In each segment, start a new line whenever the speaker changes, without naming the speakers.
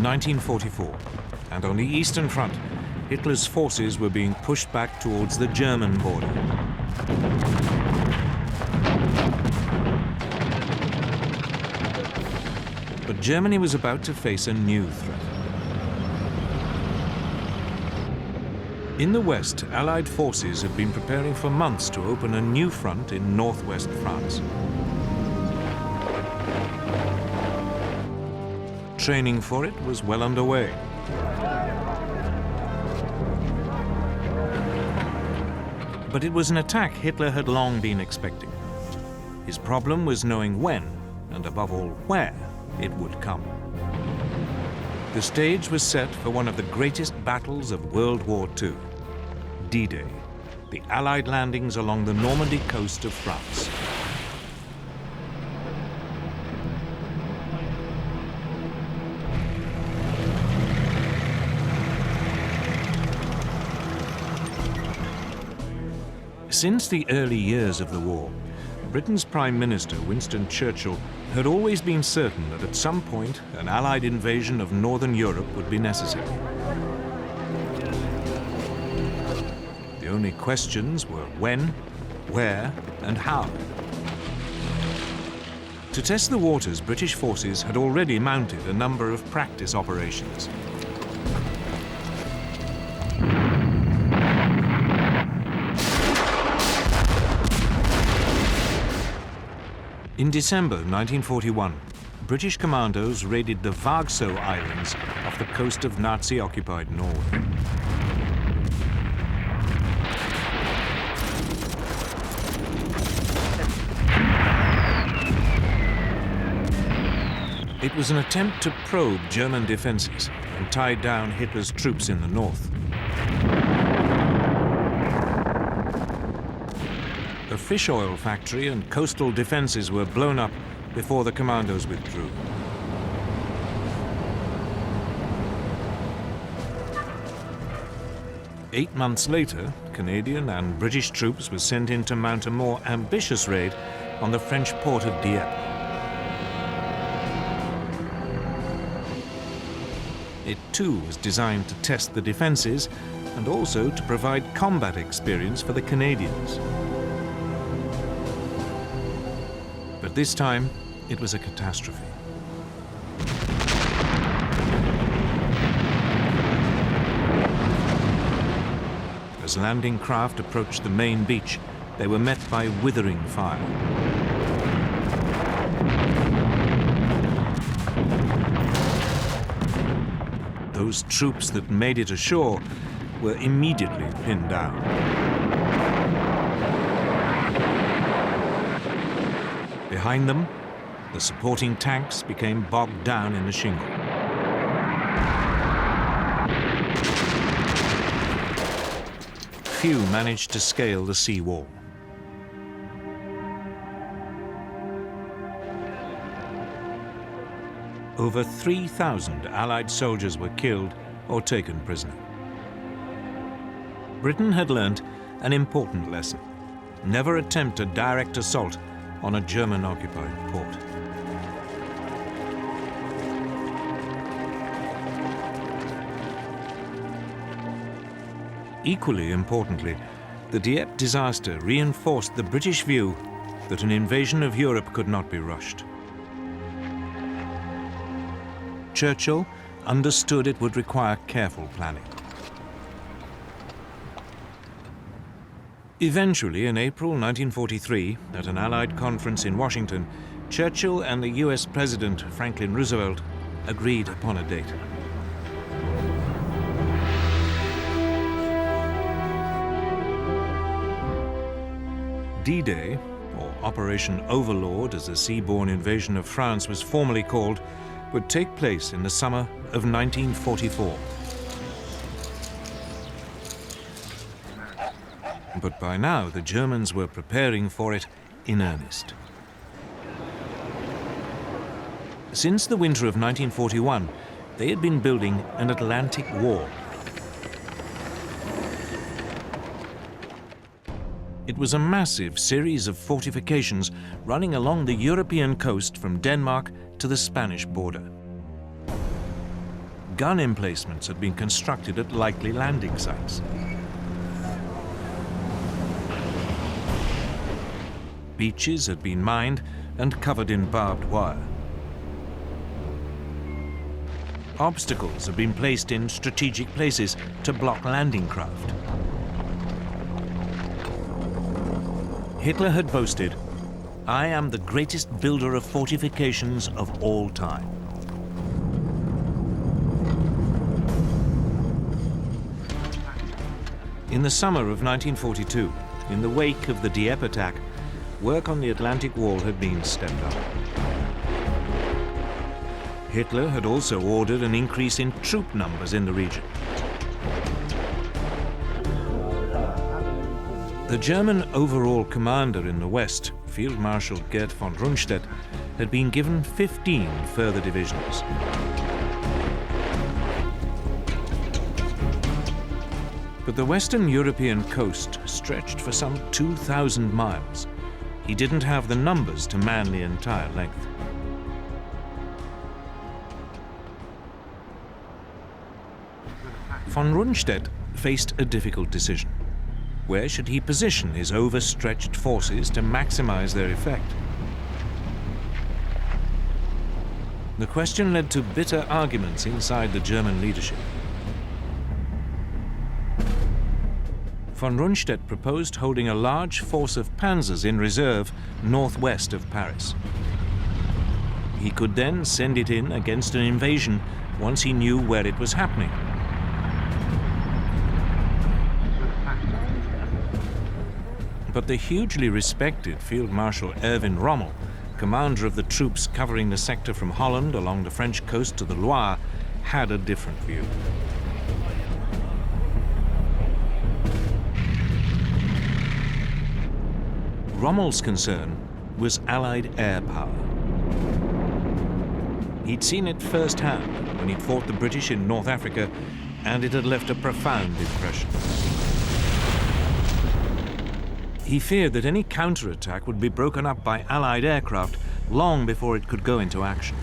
1944, and on the Eastern Front, Hitler's forces were being pushed back towards the German border. But Germany was about to face a new threat. In the West, Allied forces had been preparing for months to open a new front in northwest France. Training for it was well underway. But it was an attack Hitler had long been expecting. His problem was knowing when, and above all where, it would come. The stage was set for one of the greatest battles of World War II, D-Day, the Allied landings along the Normandy coast of France. Since the early years of the war, Britain's Prime Minister, Winston Churchill, had always been certain that at some point an Allied invasion of Northern Europe would be necessary. The only questions were when, where, and how. To test the waters, British forces had already mounted a number of practice operations. In December 1941, British commandos raided the Vargso Islands off the coast of Nazi-occupied Norway. It was an attempt to probe German defenses and tie down Hitler's troops in the north. A fish oil factory and coastal defenses were blown up before the commandos withdrew. Eight months later, Canadian and British troops were sent in to mount a more ambitious raid on the French port of Dieppe. It too was designed to test the defenses and also to provide combat experience for the Canadians. But this time, it was a catastrophe. As landing craft approached the main beach, they were met by withering fire. Those troops that made it ashore were immediately pinned down. Behind them, the supporting tanks became bogged down in the shingle. Few managed to scale the sea wall. Over 3,000 Allied soldiers were killed or taken prisoner. Britain had learnt an important lesson. Never attempt a direct assault on a German-occupied port. Equally importantly, the Dieppe disaster reinforced the British view that an invasion of Europe could not be rushed. Churchill understood it would require careful planning. Eventually, in April 1943, at an Allied conference in Washington, Churchill and the US President Franklin Roosevelt agreed upon a date. D-Day, or Operation Overlord as the seaborne invasion of France was formally called, would take place in the summer of 1944. But by now, the Germans were preparing for it in earnest. Since the winter of 1941, they had been building an Atlantic wall. It was a massive series of fortifications running along the European coast from Denmark to the Spanish border. gun emplacements had been constructed at likely landing sites. Beaches had been mined and covered in barbed wire. Obstacles had been placed in strategic places to block landing craft. Hitler had boasted, "I am the greatest builder of fortifications of all time." In the summer of 1942, in the wake of the Dieppe attack, work on the Atlantic Wall had been stepped up. Hitler had also ordered an increase in troop numbers in the region. The German overall commander in the west, Field Marshal Gerd von Rundstedt, had been given 15 further divisions. But the Western European coast stretched for some 2,000 miles. He didn't have the numbers to man the entire length. Von Rundstedt faced a difficult decision. Where should he position his overstretched forces to maximize their effect? The question led to bitter arguments inside the German leadership. Von Rundstedt proposed holding a large force of panzers in reserve northwest of Paris. He could then send it in against an invasion once he knew where it was happening. But the hugely respected Field Marshal Erwin Rommel, commander of the troops covering the sector from Holland along the French coast to the Loire, had a different view. Rommel's concern was Allied air power. He'd seen it firsthand when he'd fought the British in North Africa, and it had left a profound impression. He feared that any counterattack would be broken up by Allied aircraft long before it could go into action.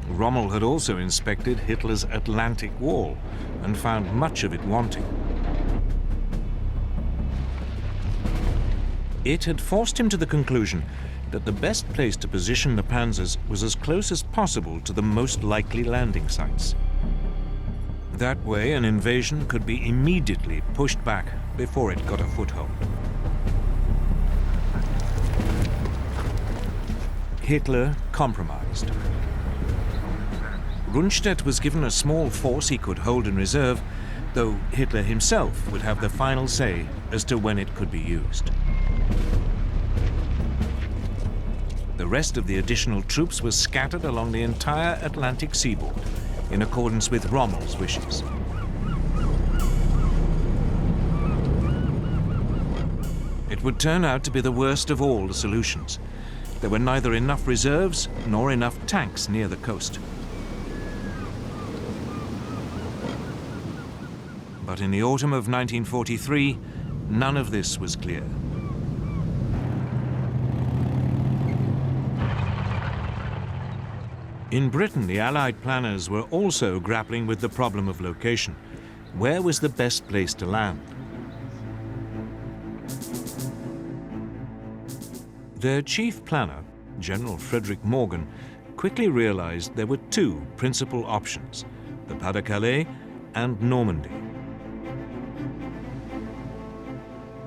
Rommel had also inspected Hitler's Atlantic Wall and found much of it wanting. It had forced him to the conclusion that the best place to position the panzers was as close as possible to the most likely landing sites. That way, an invasion could be immediately pushed back before it got a foothold. Hitler compromised. Rundstedt was given a small force he could hold in reserve, though Hitler himself would have the final say as to when it could be used. The rest of the additional troops was scattered along the entire Atlantic seaboard, in accordance with Rommel's wishes. It would turn out to be the worst of all the solutions. There were neither enough reserves nor enough tanks near the coast. But in the autumn of 1943, none of this was clear. In Britain, the Allied planners were also grappling with the problem of location. Where was the best place to land? Their chief planner, General Frederick Morgan, quickly realized there were two principal options: the Pas-de-Calais and Normandy.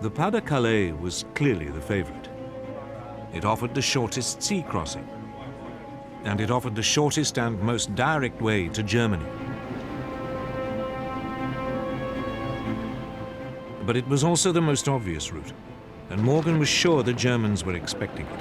The Pas-de-Calais was clearly the favorite. It offered the shortest sea crossing, and it offered the shortest and most direct way to Germany. But it was also the most obvious route, and Morgan was sure the Germans were expecting it.